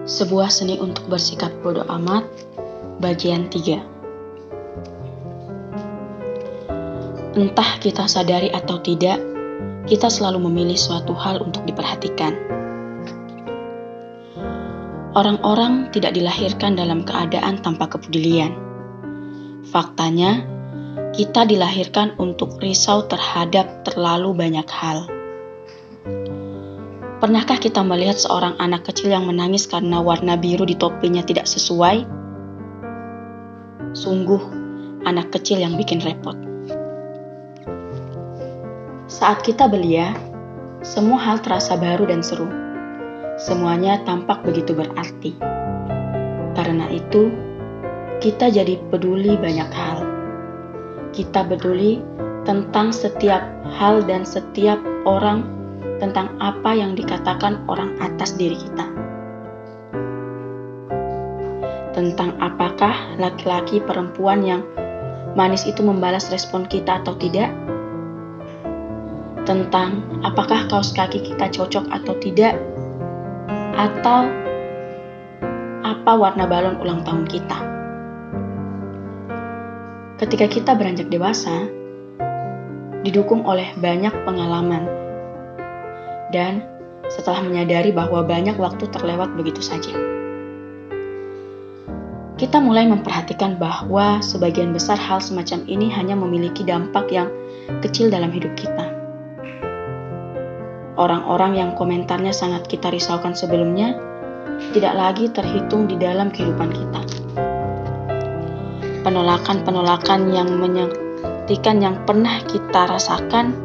Sebuah seni untuk bersikap bodoh amat, bagian 3. Entah kita sadari atau tidak, kita selalu memilih suatu hal untuk diperhatikan. Orang-orang tidak dilahirkan dalam keadaan tanpa kepedulian. Faktanya, kita dilahirkan untuk risau terhadap terlalu banyak hal. Pernahkah kita melihat seorang anak kecil yang menangis karena warna biru di topinya tidak sesuai? Sungguh, anak kecil yang bikin repot. Saat kita belia, semua hal terasa baru dan seru. Semuanya tampak begitu berarti. Karena itu, kita jadi peduli banyak hal. Kita peduli tentang setiap hal dan setiap orang, tentang apa yang dikatakan orang atas diri kita. Tentang apakah laki-laki perempuan yang manis itu membalas respon kita atau tidak. Tentang apakah kaos kaki kita cocok atau tidak. Atau apa warna balon ulang tahun kita. Ketika kita beranjak dewasa, didukung oleh banyak pengalaman, dan setelah menyadari bahwa banyak waktu terlewat begitu saja, kita mulai memperhatikan bahwa sebagian besar hal semacam ini hanya memiliki dampak yang kecil dalam hidup kita. Orang-orang yang komentarnya sangat kita risaukan sebelumnya tidak lagi terhitung di dalam kehidupan kita. Penolakan-penolakan yang menyakitkan yang pernah kita rasakan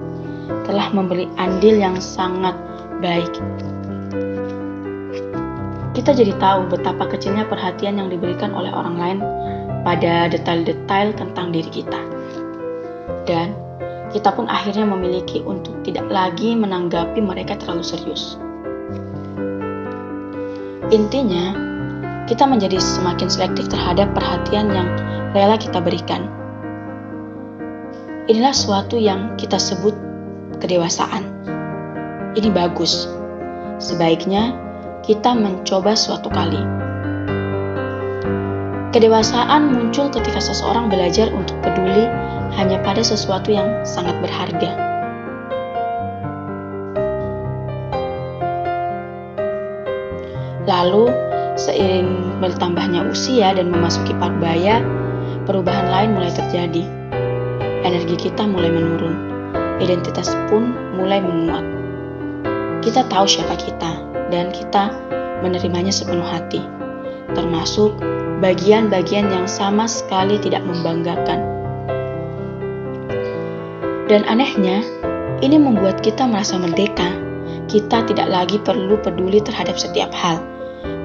telah memberi andil yang sangat baik. Kita jadi tahu betapa kecilnya perhatian yang diberikan oleh orang lain pada detail-detail tentang diri kita. Dan kita pun akhirnya memiliki untuk tidak lagi menanggapi mereka terlalu serius. Intinya, kita menjadi semakin selektif terhadap perhatian yang rela kita berikan. Inilah suatu yang kita sebut kedewasaan. Ini bagus. Sebaiknya kita mencoba suatu kali. Kedewasaan muncul ketika seseorang belajar untuk peduli hanya pada sesuatu yang sangat berharga. Lalu, seiring bertambahnya usia dan memasuki parubaya, perubahan lain mulai terjadi. Energi kita mulai menurun. Identitas pun mulai menguat. Kita tahu siapa kita, dan kita menerimanya sepenuh hati, termasuk bagian-bagian yang sama sekali tidak membanggakan. Dan anehnya, ini membuat kita merasa merdeka. Kita tidak lagi perlu peduli terhadap setiap hal.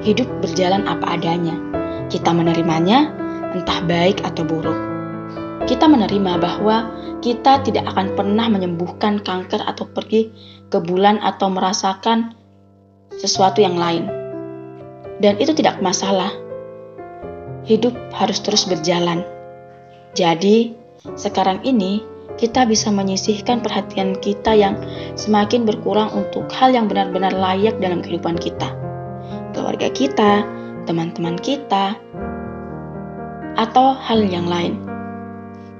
Hidup berjalan apa adanya. Kita menerimanya, entah baik atau buruk. Kita menerima bahwa kita tidak akan pernah menyembuhkan kanker atau pergi ke bulan atau merasakan sesuatu yang lain. Dan itu tidak masalah. Hidup harus terus berjalan. Jadi, sekarang ini kita bisa menyisihkan perhatian kita yang semakin berkurang untuk hal yang benar-benar layak dalam kehidupan kita. Keluarga kita, teman-teman kita, atau hal yang lain.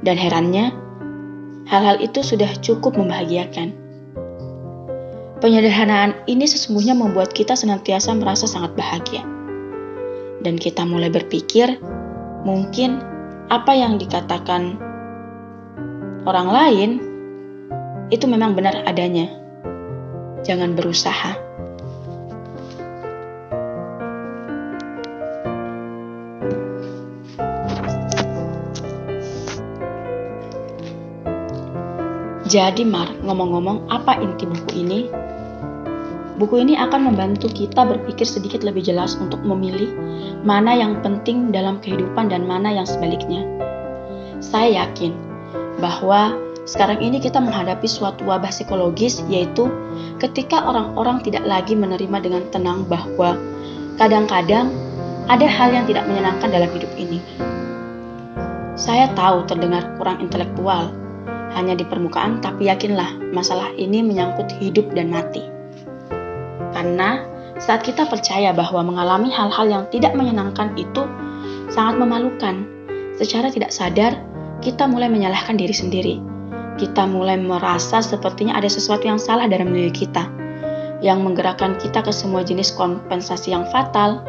Dan herannya, hal-hal itu sudah cukup membahagiakan. Penyederhanaan ini sesungguhnya membuat kita senantiasa merasa sangat bahagia. Dan kita mulai berpikir, mungkin apa yang dikatakan orang lain itu memang benar adanya. Jangan berusaha. Jadi ngomong-ngomong, apa inti buku ini? Buku ini akan membantu kita berpikir sedikit lebih jelas untuk memilih mana yang penting dalam kehidupan dan mana yang sebaliknya. Saya yakin bahwa sekarang ini kita menghadapi suatu wabah psikologis, yaitu ketika orang-orang tidak lagi menerima dengan tenang bahwa kadang-kadang ada hal yang tidak menyenangkan dalam hidup ini. Saya tahu terdengar kurang intelektual, hanya di permukaan, tapi yakinlah masalah ini menyangkut hidup dan mati. Karena Saat kita percaya bahwa mengalami hal-hal yang tidak menyenangkan itu sangat memalukan, secara tidak sadar kita mulai menyalahkan diri sendiri. Kita mulai merasa sepertinya ada sesuatu yang salah dalam diri kita, yang menggerakkan kita ke semua jenis kompensasi yang fatal.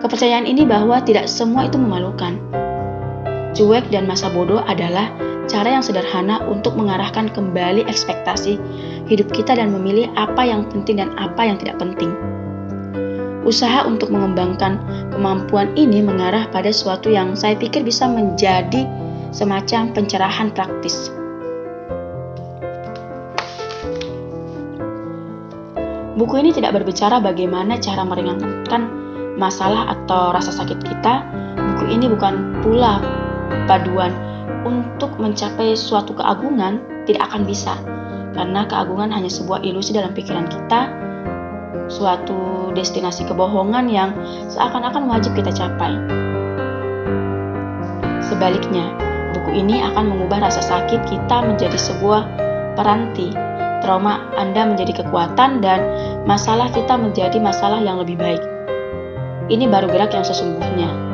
Kepercayaan ini bahwa tidak semua itu memalukan. Cuek dan masa bodoh adalah cara yang sederhana untuk mengarahkan kembali ekspektasi hidup kita dan memilih apa yang penting dan apa yang tidak penting. Usaha untuk mengembangkan kemampuan ini mengarah pada sesuatu yang saya pikir bisa menjadi semacam pencerahan praktis. Buku ini tidak berbicara bagaimana cara meringankan masalah atau rasa sakit kita. Buku ini bukan pula paduan untuk mencapai suatu keagungan, tidak akan bisa. Karena keagungan hanya sebuah ilusi dalam pikiran kita, suatu destinasi kebohongan yang seakan-akan wajib kita capai. Sebaliknya, buku ini akan mengubah rasa sakit kita menjadi sebuah peranti, trauma Anda menjadi kekuatan, dan masalah kita menjadi masalah yang lebih baik. Ini baru gerak yang sesungguhnya.